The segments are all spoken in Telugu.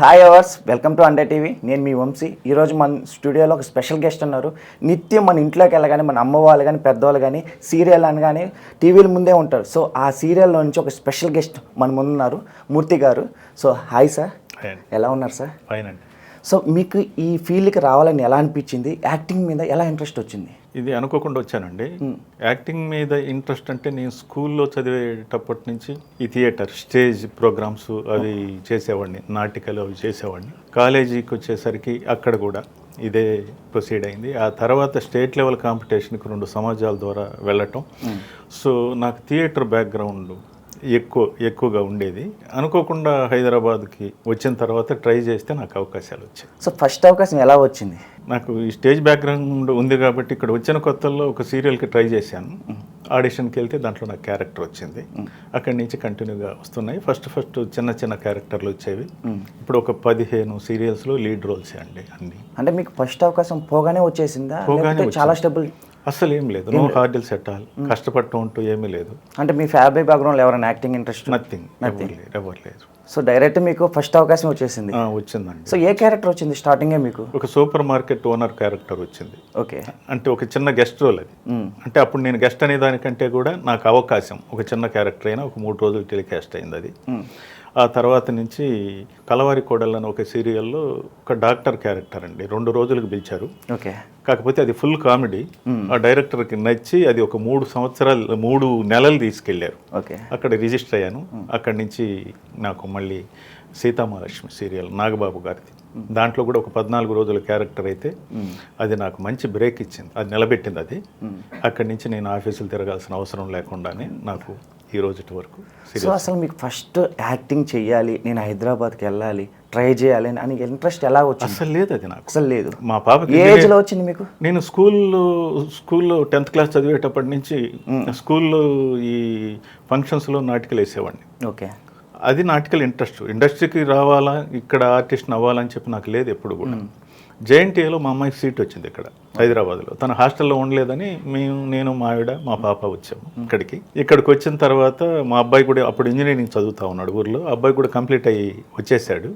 Hi hours, welcome to Ande TV. నేను మీ వంశీ. ఈరోజు మన స్టూడియోలో ఒక స్పెషల్ గెస్ట్ ఉన్నారు. నిత్యం మన ఇంట్లోకి వెళ్ళగానే మన అమ్మ వాళ్ళు కానీ పెద్దవాళ్ళు కానీ సీరియల్ అని కానీ టీవీల ముందే ఉంటారు. సో ఆ సీరియల్లో నుంచి ఒక స్పెషల్ గెస్ట్ మన ముందున్నారు, మూర్తి గారు. సో హాయ్ సార్, ఎలా ఉన్నారు సార్? ఫైన్ అండి. సో మీకు ఈ ఫీల్డ్కి రావాలని ఎలా అనిపించింది? యాక్టింగ్ మీద ఎలా ఇంట్రెస్ట్ వచ్చింది? ఇది అనుకోకుండా వచ్చానండి. యాక్టింగ్ మీద ఇంట్రెస్ట్ అంటే నేను స్కూల్లో చదివేటప్పటి నుంచి ఈ థియేటర్ స్టేజ్ ప్రోగ్రామ్స్ అవి చేసేవాడిని, నాటికలు అవి చేసేవాడిని. కాలేజీకి వచ్చేసరికి అక్కడ కూడా ఇదే ప్రొసీడ్ అయింది. ఆ తర్వాత స్టేట్ లెవెల్ కాంపిటీషన్కి 2 సమాజాల ద్వారా వెళ్ళటం. సో నాకు థియేటర్ బ్యాక్గ్రౌండ్ ఎక్కువగా ఉండేది. అనుకోకుండా హైదరాబాద్కి వచ్చిన తర్వాత ట్రై చేస్తే నాకు అవకాశాలు వచ్చాయి. సో ఫస్ట్ అవకాశం ఎలా వచ్చింది? నాకు ఈ స్టేజ్ బ్యాక్గ్రౌండ్ ఉంది కాబట్టి ఇక్కడ వచ్చిన కొత్తల్లో ఒక సీరియల్కి ట్రై చేశాను. ఆడిషన్కి వెళ్తే దాంట్లో నాకు క్యారెక్టర్ వచ్చింది. అక్కడి నుంచి కంటిన్యూగా వస్తున్నాయి. ఫస్ట్ చిన్న క్యారెక్టర్లు వచ్చేవి. ఇప్పుడు ఒక 15 సీరియల్స్లో లీడ్ రోల్సే అండి అన్ని. అంటే మీకు ఫస్ట్ అవకాశం పోగానే వచ్చేసిందా? చాలా స్టెబుల్ అసలు ఏం లేదు, నో హార్డిల్స్ ఎట్ ఆల్. కష్టపడటం అంటూ ఏమీ లేదు. అంటే మీ ఫ్యామిలీ బ్యాక్గ్రౌండ్ ఎవరైనా యాక్టింగ్ ఇంట్రెస్ట్? నథింగ్, ఎవరు లేదు. సో డైరెక్ట్ మీకు ఫస్ట్ అవకాశం వచ్చేసింది? వచ్చిందండి. సో ఏ క్యారెక్టర్ వచ్చింది స్టార్టింగే మీకు? ఒక సూపర్ మార్కెట్ ఓనర్ క్యారెక్టర్ వచ్చింది. ఓకే. అంటే ఒక చిన్న గెస్ట్ రోల్ అది. అంటే అప్పుడు నేను గెస్ట్ అనే దానికంటే కూడా నాకు అవకాశం ఒక చిన్న క్యారెక్టర్ అయినా ఒక 3 రోజులు టెలికాస్ట్ అయింది అది. ఆ తర్వాత నుంచి కలవారి కోడళ్ళు అని ఒక సీరియల్లో ఒక డాక్టర్ క్యారెక్టర్ అండి, 2 రోజులకు పిలిచారు. ఓకే. కాకపోతే అది ఫుల్ కామెడీ. ఆ డైరెక్టర్కి నచ్చి అది ఒక 3 నెలలు తీసుకెళ్లారు. ఓకే. అక్కడ రిజిస్టర్ అయ్యాను. అక్కడి నుంచి నాకు మళ్ళీ సీతామహాలక్ష్మి సీరియల్ నాగబాబు గారిది, దాంట్లో కూడా ఒక 14 రోజుల క్యారెక్టర్ అయితే అది నాకు మంచి బ్రేక్ ఇచ్చింది, అది నిలబెట్టింది అది. అక్కడి నుంచి నేను ఆఫీసులు తిరగాల్సిన అవసరం లేకుండానే నాకు ఈ రోజు వరకు. సో అసలు మీకు ఫస్ట్ యాక్టింగ్ చెయ్యాలి, నేను హైదరాబాద్కి వెళ్ళాలి, ట్రై చేయాలి అని ఇంట్రెస్ట్ ఎలా వచ్చింది? అసలు లేదు, అది నాకు అసలు లేదు. మా పాపకి ఏ ఏజ్లో వచ్చింది మీకు? నేను స్కూల్లో 10th క్లాస్ చదివేటప్పటి నుంచి స్కూల్లో ఈ ఫంక్షన్స్లో నాటికలు వేసేవాడిని. ఓకే. అది నాటికల్ ఇంట్రెస్ట్. ఇండస్ట్రీకి రావాలా, ఇక్కడ ఆర్టిస్ట్ని అవ్వాలని చెప్పి నాకు లేదు ఎప్పుడు కూడా. జేఎన్టీఏలో మా అమ్మాయికి సీట్ వచ్చింది ఇక్కడ హైదరాబాద్లో. తన హాస్టల్లో ఉండలేదని నేను మా ఆవిడ మా పాప వచ్చాము ఇక్కడికి వచ్చిన తర్వాత మా అబ్బాయి కూడా అప్పుడు ఇంజనీరింగ్ చదువుతా ఉన్నాడు ఊర్లో. అబ్బాయి కూడా కంప్లీట్ అయ్యి వచ్చేసాడు.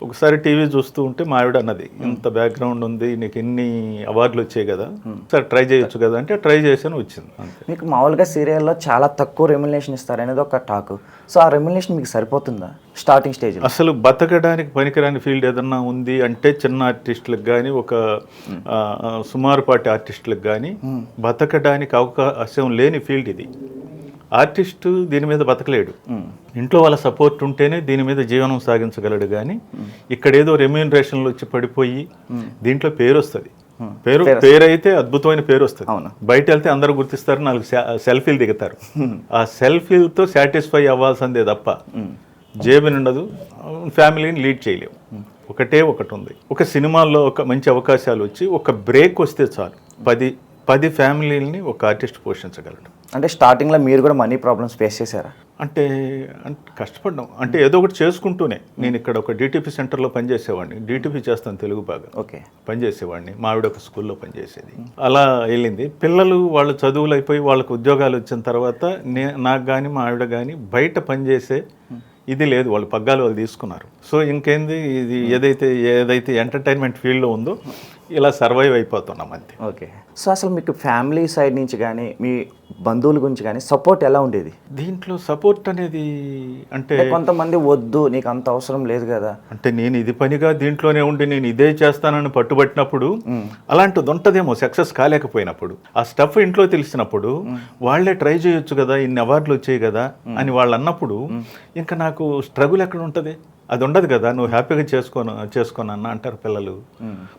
ఒకసారి టీవీ చూస్తూ ఉంటే మా ఆవిడ అన్నది, ఇంత బ్యాక్గ్రౌండ్ ఉంది నీకు, ఎన్ని అవార్డులు వచ్చాయి కదా, సార్ ట్రై చేయొచ్చు కదా అంటే ట్రై చేశాను, వచ్చింది. మీకు మామూలుగా సీరియల్లో చాలా తక్కువ రెమ్యునరేషన్ ఇస్తారు అనేది ఒక టాక్. సో ఆ రెమ్యునరేషన్ మీకు సరిపోతుందా స్టార్టింగ్ స్టేజ్? అసలు బతకడానికి పనికిరాని ఫీల్డ్ ఏదన్నా ఉంది అంటే చిన్న ఆర్టిస్టులకు కానీ ఒక సుమారుపాటి ఆర్టిస్టులకు కానీ బతకడానికి అవకాశం లేని ఫీల్డ్ ఇది. ఆర్టిస్టు దీని మీద బతకలేడు. ఇంట్లో వాళ్ళ సపోర్ట్ ఉంటేనే దీని మీద జీవనం సాగించగలడు. కానీ ఇక్కడ ఏదో రెమ్యూనరేషన్లు వచ్చి పడిపోయి దీంట్లో పేరు వస్తుంది. పేరు అయితే అద్భుతమైన పేరు వస్తుంది. బయట వెళ్తే అందరూ గుర్తిస్తారు, 4 సెల్ఫీలు దిగుతారు. ఆ సెల్ఫీలతో సాటిస్ఫై అవ్వాల్సిందే తప్ప జేబుని ఉండదు, ఫ్యామిలీని లీడ్ చేయలేవు. ఒకటి ఉంది, ఒక సినిమాల్లో ఒక మంచి అవకాశాలు వచ్చి ఒక బ్రేక్ వస్తే చాలు 10 ఫ్యామిలీని ఒక ఆర్టిస్ట్ పోషించగలడు. అంటే స్టార్టింగ్లో మీరు కూడా మనీ ప్రాబ్లమ్స్ ఫేస్ చేశారా? అంటే కష్టపడ్డాం. అంటే ఏదో ఒకటి చేసుకుంటూనే. నేను ఇక్కడ ఒక డిటిపి సెంటర్లో పనిచేసేవాడిని, డిటిపి చేస్తాను తెలుగు బాగా. ఓకే. పనిచేసేవాడిని. మా ఆవిడ ఒక స్కూల్లో పనిచేసేది. అలా వెళ్ళింది. పిల్లలు వాళ్ళు చదువులు అయిపోయి వాళ్ళకు ఉద్యోగాలు వచ్చిన తర్వాత నాకు కానీ మా ఆవిడ కానీ బయట పనిచేసే ఇది లేదు, వాళ్ళు పగ్గాలు వాళ్ళు తీసుకున్నారు. సో ఇంకేంది, ఇది ఏదైతే ఎంటర్టైన్మెంట్ ఫీల్డ్లో ఉందో ఇలా సర్వైవ్ అయిపోతున్నాం అంతే. ఓకే. సో అసలు మీకు ఫ్యామిలీ సైడ్ నుంచి కానీ మీ బంధువుల గురించి కానీ సపోర్ట్ ఎలా ఉండేది? దీంట్లో సపోర్ట్ అనేది అంటే కొంతమంది వద్దు, నీకు అంత అవసరం లేదు కదా అంటే, నేను ఇది పనిగా దీంట్లోనే ఉండి నేను ఇదే చేస్తానని పట్టుబట్టినప్పుడు అలాంటిది ఉంటుందేమో. సక్సెస్ కాలేకపోయినప్పుడు ఆ స్టఫ్ ఇంట్లో తెలిసినప్పుడు వాళ్ళే ట్రై చేయొచ్చు కదా, ఇన్ని అవార్డులు వచ్చాయి కదా అని వాళ్ళు అన్నప్పుడు ఇంకా నాకు స్ట్రగుల్ ఎక్కడ ఉంటుంది? అది ఉండదు కదా. నువ్వు హ్యాపీగా చేసుకోనన్నా అంటారు పిల్లలు.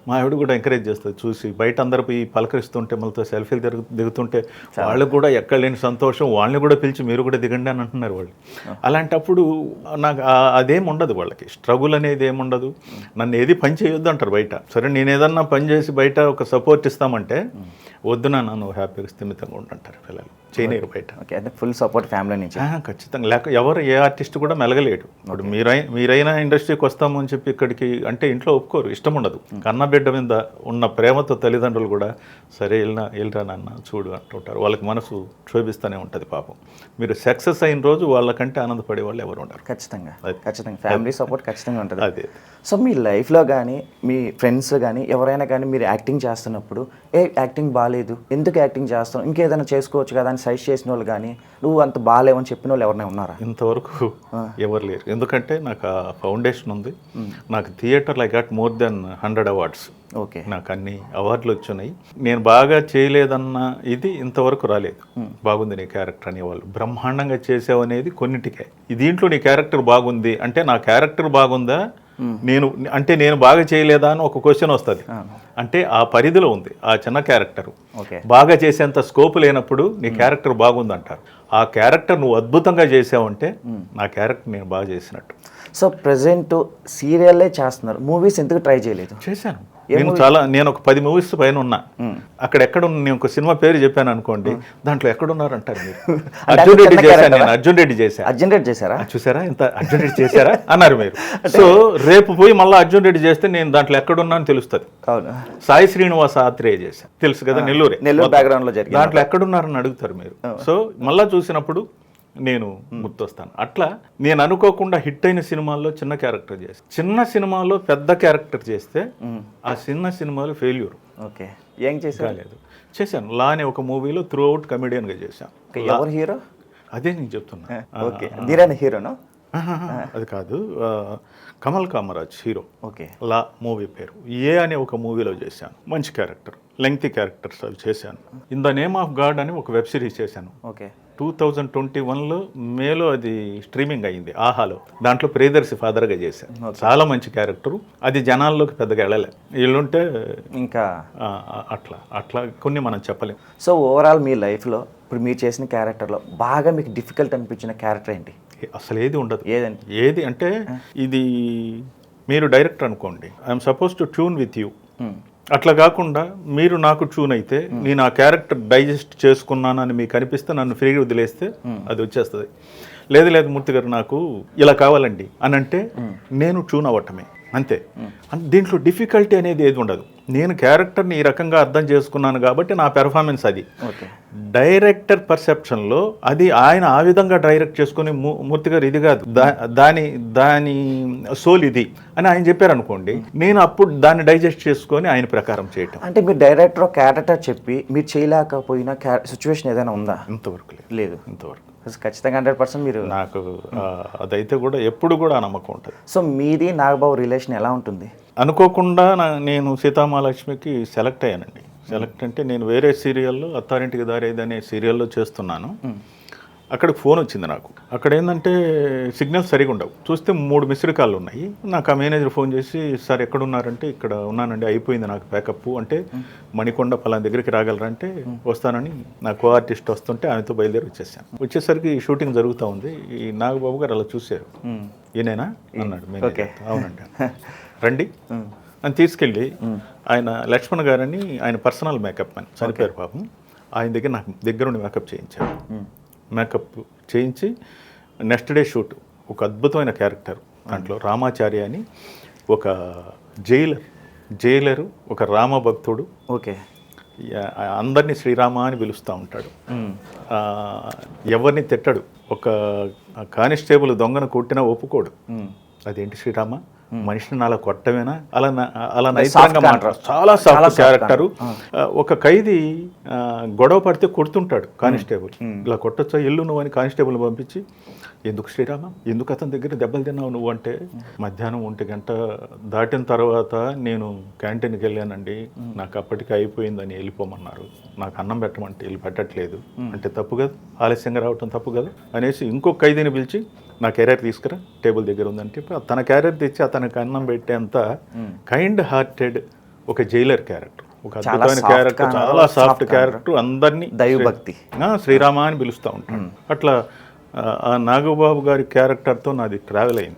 మా ఆవిడ కూడా ఎంకరేజ్ చేస్తుంది. చూసి బయట అందరూ పోయి పలకరిస్తుంటే మనతో సెల్ఫీలు దిగుతుంటే వాళ్ళకు కూడా ఎక్కడ లేని సంతోషం, వాళ్ళని కూడా పిలిచి మీరు కూడా దిగండి అని అంటున్నారు వాళ్ళు. అలాంటప్పుడు నాకు అదేం ఉండదు, వాళ్ళకి స్ట్రగుల్ అనేది ఏముండదు. నన్ను ఏది పని చేయొద్దు అంటారు బయట. సరే నేను ఏదన్నా పని చేసి బయట ఒక సపోర్ట్ ఇస్తామంటే వద్దు నాన్న, నువ్వు హ్యాపీగా స్థిమితంగా ఉండంటారు పిల్లలు. చేయలేరు బయట. ఓకే, అంటే ఫుల్ సపోర్ట్ ఫ్యామిలీ నుంచి. ఖచ్చితంగా, లేక ఎవరు ఏ ఆర్టిస్ట్ కూడా మెలగలేడు. ఇప్పుడు మీరైనా ఇండస్ట్రీకి వస్తాము అని చెప్పి ఇక్కడికి అంటే ఇంట్లో ఒప్పుకోరు, ఇష్టం ఉండదు. కన్నబిడ్డ మీద ఉన్న ప్రేమతో తల్లిదండ్రులు కూడా సరే వెళ్ళరా నాన్న చూడు అంటుంటారు. వాళ్ళకి మనసు క్షోభిస్తూనే ఉంటుంది పాపం. మీరు సక్సెస్ అయిన రోజు వాళ్ళకంటే ఆనందపడే వాళ్ళు ఎవరు ఉండరు. ఖచ్చితంగా ఫ్యామిలీ సపోర్ట్ ఖచ్చితంగా ఉంటుంది. అదే. సో మీ లైఫ్లో కానీ మీ ఫ్రెండ్స్ కానీ ఎవరైనా కానీ మీరు యాక్టింగ్ చేస్తున్నప్పుడు యాక్టింగ్ బాగాలేదు, ఎందుకు యాక్టింగ్ చేస్తావు, ఇంకేదైనా చేసుకోవచ్చు కదా అని సజెస్ట్ చేసిన వాళ్ళు కానీ నువ్వు అంత బాగాలేవని చెప్పిన వాళ్ళు ఎవరైనా ఉన్నారా? ఇంతవరకు ఎవరు లేరు. ఎందుకంటే నాకు ఆ ఫౌండేషన్ ఉంది. నాకు థియేటర్లో I got more than 100 awards. Okay, నాకు అన్ని అవార్డులు వచ్చినాయి. నేను బాగా చేయలేదన్న ఇది ఇంతవరకు రాలేదు. బాగుంది నీ క్యారెక్టర్ అనేవాళ్ళు, బ్రహ్మాండంగా చేసావు అనేది కొన్నిటికే. దీంట్లో నీ క్యారెక్టర్ బాగుంది అంటే నా క్యారెక్టర్ బాగుందా, నేను బాగా చేయలేదా అని ఒక క్వశ్చన్ వస్తుంది. అంటే ఆ పరిధిలో ఉంది ఆ చిన్న క్యారెక్టర్. బాగా చేసేంత స్కోప్ లేనప్పుడు నీ క్యారెక్టర్ బాగుందంటారు. ఆ క్యారెక్టర్ నువ్వు అద్భుతంగా చేసావంటే నా క్యారెక్టర్ నేను బాగా చేసినట్టు. సో ప్రెసెంట్ సీరియల్లే చేస్తున్నారు, మూవీస్ ఎందుకు ట్రై చేయలేదు? చేశాను నేను ఒక 10 మూవీస్ పైన ఉన్నా. అక్కడ నేను ఒక సినిమా పేరు చెప్పాను అనుకోండి, దాంట్లో ఎక్కడున్నారంటారు మీరు. అర్జున్ రెడ్డి చేశాను నేను. అర్జున్ రెడ్డి చేశారా? చూసారా ఎంత అర్జున్ రెడ్డి చేశారా అన్నారు మీరు. సో రేపు పోయి మళ్ళీ అర్జున్ రెడ్డి చేస్తే నేను దాంట్లో ఎక్కడున్నా అని తెలుస్తుంది. సాయి శ్రీనివాస ఆత్రేయ చేశాను, తెలుసు కదా, నెల్లూరు బ్యాక్గ్రౌండ్ లో జరిగింది. దాంట్లో ఎక్కడున్నారని అడుగుతారు మీరు. సో మళ్ళా చూసినప్పుడు నేను గుర్తొస్తాను. అట్లా నేను అనుకోకుండా హిట్ అయిన సినిమాల్లో చిన్న క్యారెక్టర్ చేస్తాను. చిన్న సినిమాలో పెద్ద క్యారెక్టర్ చేస్తే ఆ చిన్న సినిమాలో ఫెయిల్యూర్. ఓకే, ఏం చేశాను? చేశాను. లా అనే ఒక మూవీలో త్రూ అవుట్ కమెడియన్గా చేశాను. ఎవరు హీరో? అదే నేను చెప్తున్నా. ఓకే, ధీరాని హీరోనా? అది కాదు, కమల్ కామరాజ్ హీరో. ఓకే, లా మూవీ పేరు. ఏ అనే ఒక మూవీలో చేశాను. మంచి క్యారెక్టర్, లెంగ్తీ క్యారెక్టర్స్ అవి చేశాను. In the name of God అని ఒక వెబ్ సిరీస్ చేశాను. ఓకే, 2021లో మేలో అది స్ట్రీమింగ్ అయ్యింది ఆహాలో. దాంట్లో ప్రియదర్శి ఫాదర్గా చేశాను. చాలా మంచి క్యారెక్టరు. అది జనాల్లోకి పెద్దగా వెళ్ళలే. వీళ్ళుంటే ఇంకా అట్లా కొన్ని మనం చెప్పలేం. సో ఓవరాల్ మీ లైఫ్లో ఇప్పుడు మీరు చేసిన క్యారెక్టర్లో బాగా మీకు డిఫికల్ట్ అనిపించిన క్యారెక్టర్ ఏంటి? అసలు ఏది ఉండదు. ఏది అంటే ఇది మీరు డైరెక్టర్ అనుకోండి, I'm suppose to tune with you. అట్లా కాకుండా మీరు నాకు ట్యూన్ అయితే నేను ఆ క్యారెక్టర్ డైజెస్ట్ చేసుకున్నానని మీకు అనిపిస్తే నన్ను ఫ్రీగా వదిలేస్తే అది వచ్చేస్తుంది. లేదు మూర్తి గారు నాకు ఇలా కావాలండి అని అంటే నేను ట్యూన్ అవ్వటమే అంతే. దీంట్లో డిఫికల్టీ అనేది ఏది ఉండదు. నేను క్యారెక్టర్ని ఈ రకంగా అర్థం చేసుకున్నాను కాబట్టి నా పెర్ఫార్మెన్స్ అది. డైరెక్టర్ పర్సెప్షన్లో అది ఆయన ఆ విధంగా డైరెక్ట్ చేసుకుని మూర్తి గారు ఇది కాదు, దాని సోల్ ఇది అని ఆయన చెప్పారనుకోండి, నేను అప్పుడు దాన్ని డైజెస్ట్ చేసుకొని ఆయన ప్రకారం చేయటం. అంటే మీరు డైరెక్టర్ క్యారెక్టర్ చెప్పి మీరు చేయలేకపోయిన సిచ్యువేషన్ ఏదైనా ఉందా? ఇంతవరకు లేదు. ఇంతవరకు ఖచ్చితంగా 100% మీరు. నాకు అదైతే కూడా ఎప్పుడు కూడా నమ్మకం ఉంటుంది. సో మీది నాగబాబు రిలేషన్ ఎలా ఉంటుంది? అనుకోకుండా నేను సీతామహాలక్ష్మికి సెలెక్ట్ అయ్యానండి. సెలెక్ట్ అంటే నేను వేరే సీరియల్లో అత్తారింటికి దారేది అనే సీరియల్లో చేస్తున్నాను. అక్కడికి ఫోన్ వచ్చింది నాకు. అక్కడ ఏంటంటే సిగ్నల్స్ సరిగా ఉండవు. చూస్తే 3 మిస్డ్ కాళ్ళు ఉన్నాయి. నాకు ఆ మేనేజర్ ఫోన్ చేసి, సార్ ఎక్కడున్నారంటే ఇక్కడ ఉన్నానండి, అయిపోయింది నాకు ప్యాకప్ అంటే, మణికొండ పలానా దగ్గరికి రాగలరంటే వస్తానని నా కో ఆర్టిస్ట్ వస్తుంటే ఆయనతో బయలుదేరి వచ్చేసాను. వచ్చేసరికి షూటింగ్ జరుగుతూ ఉంది. ఈ నాగబాబు గారు అలా చూశారు. ఈయనేనా అన్నాడు మేనేజర్. అవునండి, రండి అని తీసుకెళ్ళి ఆయన లక్ష్మణ్ గారని ఆయన పర్సనల్ మేకప్ మ్యాన్, చనిపోయారు పాపం. ఆయన దగ్గర నాకు దగ్గరుండి మేకప్ చేయించారు. మేకప్ చేయించి నెక్స్ట్ డే షూట్. ఒక అద్భుతమైన క్యారెక్టర్ దాంట్లో. రామాచార్య అని ఒక జైలరు, ఒక రామభక్తుడు. ఓకే, అందరినీ శ్రీరామ అని పిలుస్తూ ఉంటాడు. ఎవరిని తిట్టడు. ఒక కానిస్టేబుల్ దొంగను కొట్టినా ఒప్పుకోడు. అదేంటి శ్రీరామ, మనిషిని అలా కొట్టమేనా, అలా నైతికంగా మాట్లాడు. చాలా సాఫ్ట్ క్యారెక్టరు. ఒక ఖైదీ గొడవ పడితే కొడుతుంటాడు కానిస్టేబుల్. ఇలా కొట్టొచ్చా, ఎల్లు నువ్వు అని కానిస్టేబుల్ పంపించి, ఎందుకు శ్రీరామ, ఎందుకు అతని దగ్గర దెబ్బలు తిన్నావు నువ్వు అంటే, మధ్యాహ్నం 1 గంట దాటిన తర్వాత నేను క్యాంటీన్కి వెళ్ళానండి, నాకు అప్పటికి అయిపోయిందని వెళ్ళిపోమన్నారు. నాకు అన్నం పెట్టమంటే వెళ్ళి పెట్టట్లేదు అంటే తప్పు కదా, ఆలస్యంగా రావటం తప్పు కదా అనేసి ఇంకొక ఖైదీని పిలిచి, నా క్యారియర్ తీసుకురా టేబుల్ దగ్గర ఉందంటే తన క్యారియర్ తెచ్చి అతనికి అన్నం పెట్టేంత కైండ్ హార్టెడ్ ఒక జైలర్ క్యారెక్టర్. ఒక అద్భుతమైన క్యారెక్టర్, చాలా సాఫ్ట్ క్యారెక్టర్. అందరినీ దైవభక్తి శ్రీరామ అని పిలుస్తూ ఉంటాడు. అట్లా ఆ నాగబాబు గారి క్యారెక్టర్తో నాది ట్రావెల్ అయింది.